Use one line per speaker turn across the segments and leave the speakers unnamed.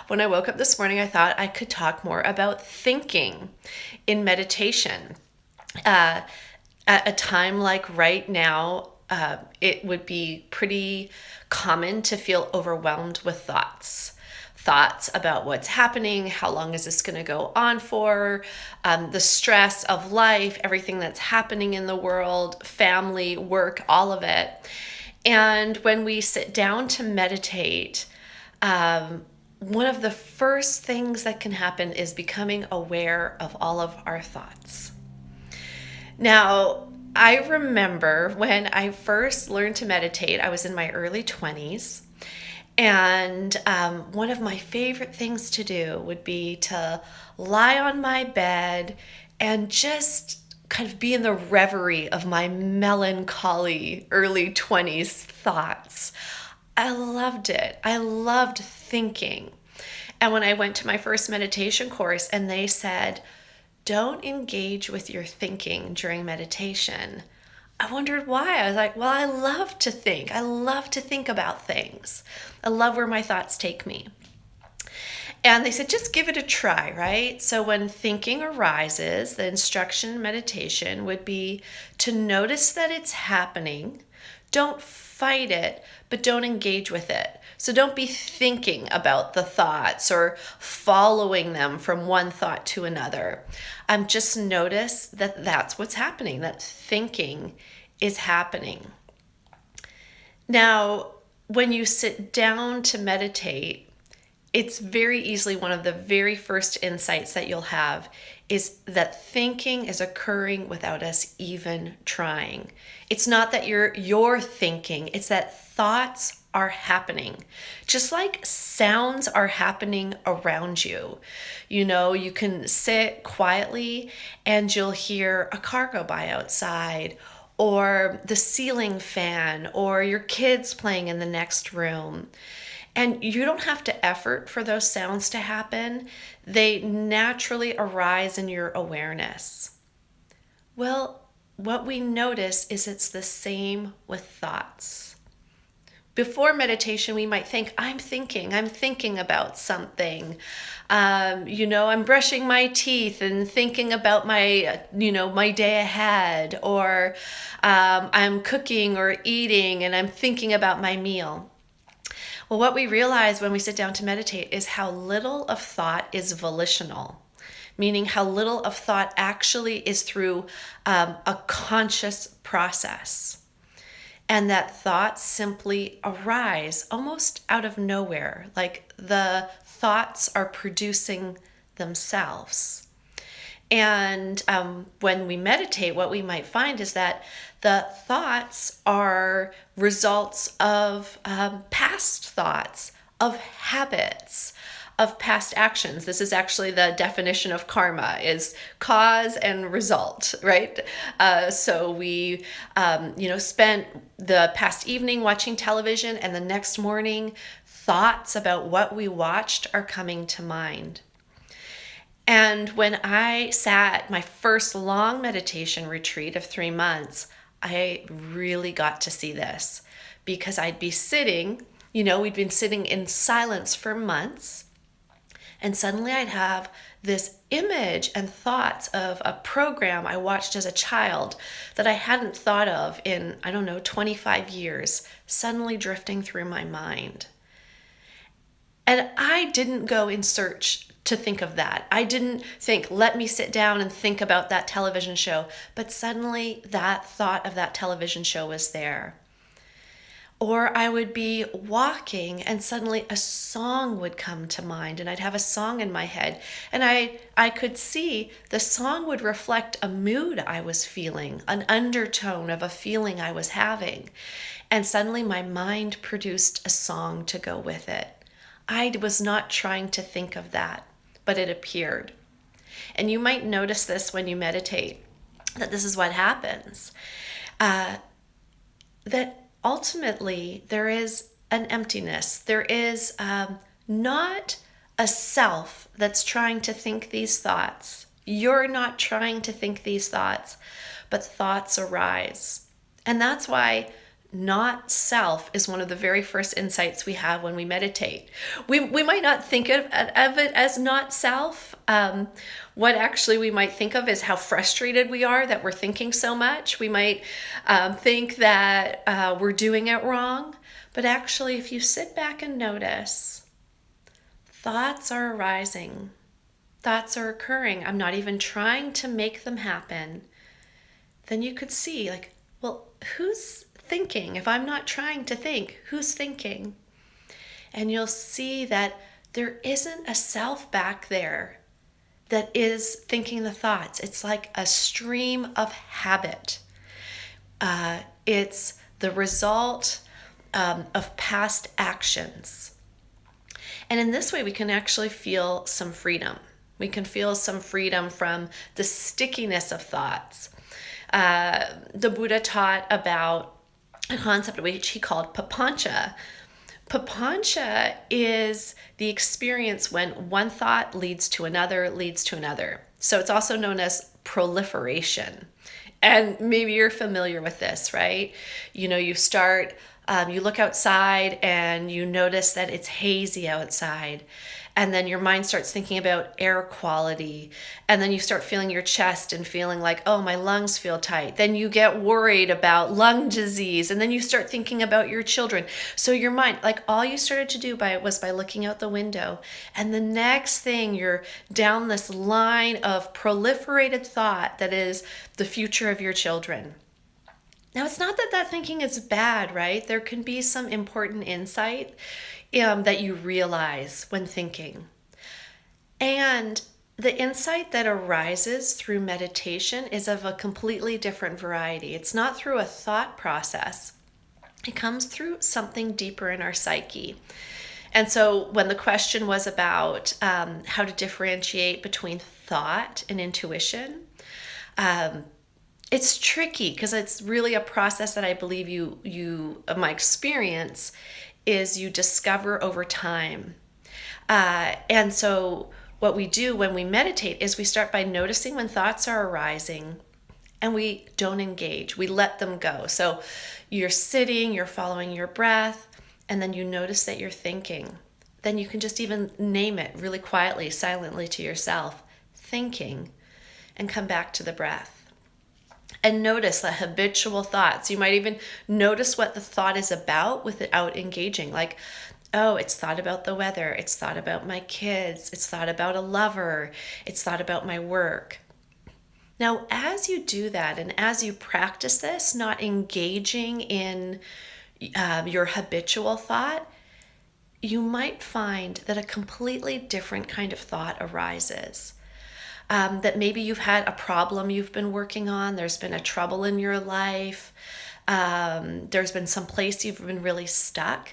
When I woke up this morning, I thought I could talk more about thinking in meditation. Uh, at a time like right now, it would be pretty common to feel overwhelmed with thoughts. Thoughts about what's happening, how long is this going to go on for, the stress of life, everything that's happening in the world, family, work, all of it. And when we sit down to meditate, one of the first things that can happen is becoming aware of all of our thoughts. Now, I remember when I first learned to meditate, I was in my early 20s. And one of my favorite things to do would be to lie on my bed and just kind of be in the reverie of my melancholy early 20s thoughts. I loved it. I loved thinking. And when I went to my first meditation course and they said, don't engage with your thinking during meditation, I wondered why. I was like, well, I love to think. I love to think about things. I love where my thoughts take me. And they said, just give it a try, right? So when thinking arises, the instruction in meditation would be to notice that it's happening. Don't fight it, but don't engage with it. So don't be thinking about the thoughts or following them from one thought to another. Just notice that that's what's happening, that thinking is happening. Now, when you sit down to meditate, it's very easily one of the very first insights that you'll have is that thinking is occurring without us even trying. It's not that you're thinking, it's that thoughts are happening. Just like sounds are happening around you. You know, you can sit quietly and you'll hear a car go by outside, or the ceiling fan, or your kids playing in the next room. And you don't have to effort for those sounds to happen. They naturally arise in your awareness. Well, what we notice is it's the same with thoughts. Before meditation, we might think, I'm thinking about something. I'm brushing my teeth and thinking about my day ahead, or I'm cooking or eating and I'm thinking about my meal. Well, what we realize when we sit down to meditate is how little of thought is volitional, meaning how little of thought actually is through a conscious process. And that thoughts simply arise almost out of nowhere, like the thoughts are producing themselves. And when we meditate, what we might find is that the thoughts are results of past thoughts, of habits, of past actions. This is actually the definition of karma, is cause and result, right? So we, spent the past evening watching television, and the next morning, thoughts about what we watched are coming to mind. And when I sat my first long meditation retreat of 3 months, I really got to see this because I'd be sitting, we'd been sitting in silence for months, and suddenly I'd have this image and thoughts of a program I watched as a child that I hadn't thought of in, 25 years, suddenly drifting through my mind. And I didn't go in search to think of that. I didn't think, let me sit down and think about that television show. But suddenly that thought of that television show was there. Or I would be walking and suddenly a song would come to mind and I'd have a song in my head. And I could see the song would reflect a mood I was feeling, an undertone of a feeling I was having. And suddenly my mind produced a song to go with it. I was not trying to think of that, but it appeared. And you might notice this when you meditate, that this is what happens. That ultimately there is an emptiness. There is not a self that's trying to think these thoughts. You're not trying to think these thoughts, but thoughts arise. And that's why not self is one of the very first insights we have when we meditate. We might not think of it as not self. What actually we might think of is how frustrated we are that we're thinking so much. We might think that we're doing it wrong. But actually, if you sit back and notice, thoughts are arising. Thoughts are occurring. I'm not even trying to make them happen. Then you could see, like, well, who's thinking? If I'm not trying to think, who's thinking? And you'll see that there isn't a self back there that is thinking the thoughts. It's like a stream of habit. It's the result of past actions. And in this way, we can actually feel some freedom. We can feel some freedom from the stickiness of thoughts. The Buddha taught about a concept which he called papancha. Papancha is the experience when one thought leads to another, leads to another. So it's also known as proliferation. And maybe you're familiar with this, right? You know, you look outside and you notice that it's hazy outside. And then your mind starts thinking about air quality. And then you start feeling your chest and feeling like, oh, my lungs feel tight. Then you get worried about lung disease. And then you start thinking about your children. So your mind, like all you started to do was by looking out the window. And the next thing you're down this line of proliferated thought that is the future of your children. Now, it's not that thinking is bad, right? There can be some important insight that you realize when thinking. And the insight that arises through meditation is of a completely different variety. It's not through a thought process. It comes through something deeper in our psyche. And so when the question was about how to differentiate between thought and intuition, it's tricky because it's really a process that I believe my experience is you discover over time. And so what we do when we meditate is we start by noticing when thoughts are arising and we don't engage. We let them go. So you're sitting, you're following your breath, and then you notice that you're thinking. Then you can just even name it really quietly, silently to yourself, thinking, and come back to the breath. And notice the habitual thoughts. You might even notice what the thought is about without engaging. Like, oh, it's thought about the weather. It's thought about my kids. It's thought about a lover. It's thought about my work. Now, as you do that and as you practice this, not engaging in your habitual thought, you might find that a completely different kind of thought arises. That maybe you've had a problem you've been working on, there's been a trouble in your life, there's been some place you've been really stuck,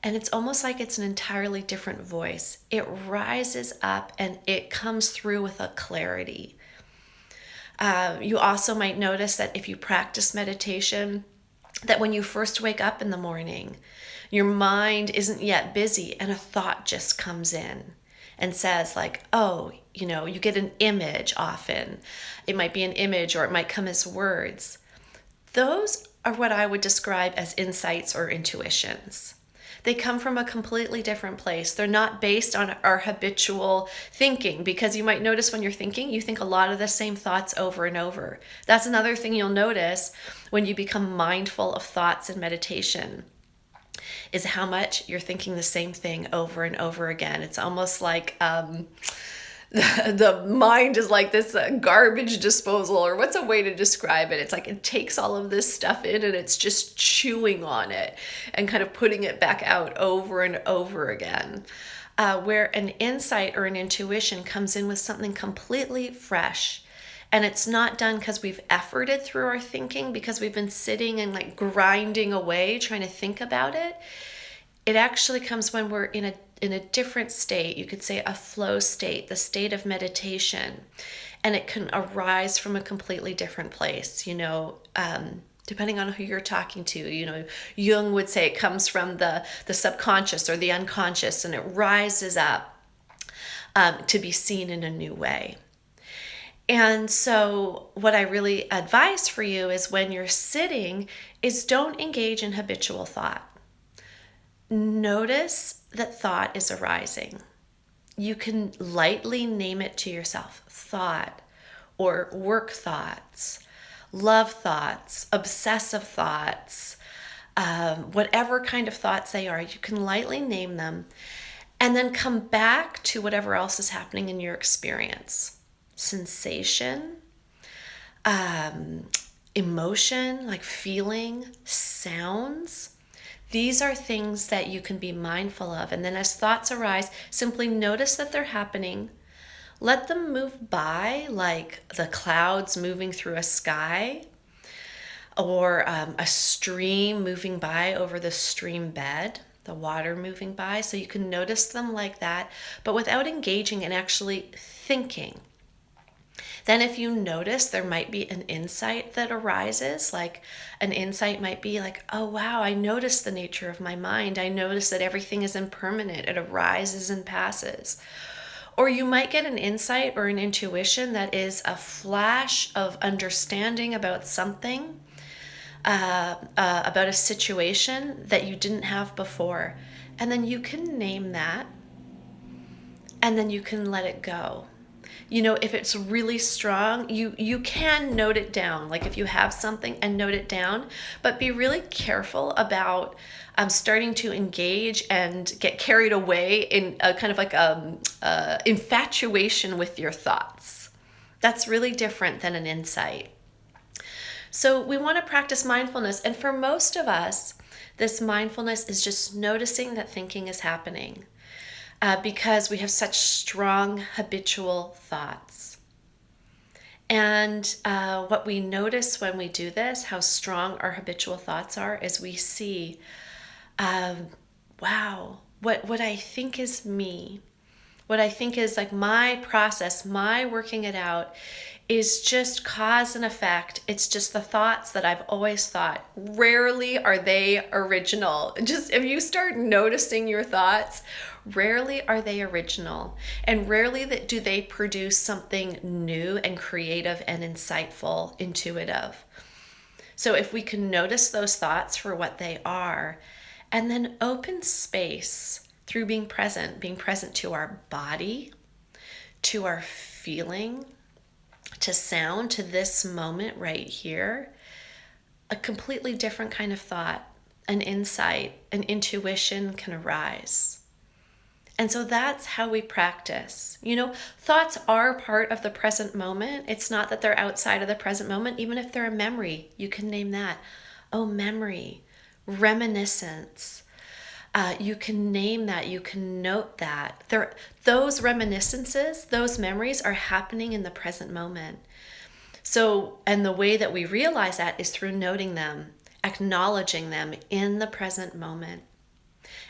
and it's almost like it's an entirely different voice. It rises up and it comes through with a clarity. You also might notice that if you practice meditation, that when you first wake up in the morning, your mind isn't yet busy and a thought just comes in and says like, oh, you get an image often. It might be an image or it might come as words. Those are what I would describe as insights or intuitions. They come from a completely different place. They're not based on our habitual thinking, because you might notice when you're thinking, you think a lot of the same thoughts over and over. That's another thing you'll notice when you become mindful of thoughts in meditation, is how much you're thinking the same thing over and over again. It's almost like the mind is like this garbage disposal, or what's a way to describe it? It's like it takes all of this stuff in and it's just chewing on it and kind of putting it back out over and over again. Where an insight or an intuition comes in with something completely fresh. And it's not done because we've efforted through our thinking, because we've been sitting and like grinding away trying to think about it. It actually comes when we're in a different state. You could say a flow state, the state of meditation. And it can arise from a completely different place, depending on who you're talking to. Jung would say it comes from the subconscious or the unconscious, and it rises up to be seen in a new way. And so what I really advise for you is when you're sitting is don't engage in habitual thought. Notice that thought is arising. You can lightly name it to yourself, thought, or work thoughts, love thoughts, obsessive thoughts, whatever kind of thoughts they are, you can lightly name them and then come back to whatever else is happening in your experience. Sensation, emotion, like feeling, sounds. These are things that you can be mindful of. And then as thoughts arise, simply notice that they're happening. Let them move by like the clouds moving through a sky, or a stream moving by over the stream bed, the water moving by. So you can notice them like that, but without engaging and actually thinking. Then if you notice there might be an insight that arises, like an insight might be like, oh wow, I noticed the nature of my mind. I notice that everything is impermanent. It arises and passes. Or you might get an insight or an intuition that is a flash of understanding about something, about a situation that you didn't have before. And then you can name that, and then you can let it go. You know, if it's really strong, you can note it down. Like if you have something and note it down, but be really careful about starting to engage and get carried away in a kind of like infatuation with your thoughts. That's really different than an insight. So we want to practice mindfulness, and for most of us, this mindfulness is just noticing that thinking is happening. Because we have such strong habitual thoughts. And what we notice when we do this, how strong our habitual thoughts are, is we see, wow, what I think is me, what I think is like my process, my working it out, is just cause and effect. It's just the thoughts that I've always thought. Rarely are they original. Just if you start noticing your thoughts, rarely are they original, and rarely do they produce something new and creative and insightful, intuitive. So if we can notice those thoughts for what they are, and then open space through being present to our body, to our feeling, to sound, to this moment right here, a completely different kind of thought, an insight, an intuition can arise. And so that's how we practice. You know, thoughts are part of the present moment. It's not that they're outside of the present moment. Even if they're a memory, you can name that. Oh, memory, reminiscence. You can name that. You can note that. Those reminiscences, those memories are happening in the present moment. So, and the way that we realize that is through noting them, acknowledging them in the present moment.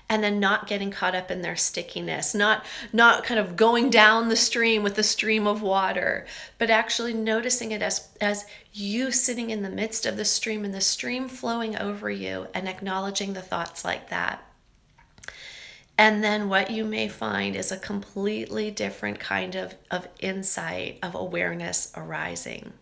And then not getting caught up in their stickiness, not kind of going down the stream with the stream of water, but actually noticing it as you sitting in the midst of the stream and the stream flowing over you, and acknowledging the thoughts like that. And then what you may find is a completely different kind of insight, of awareness arising.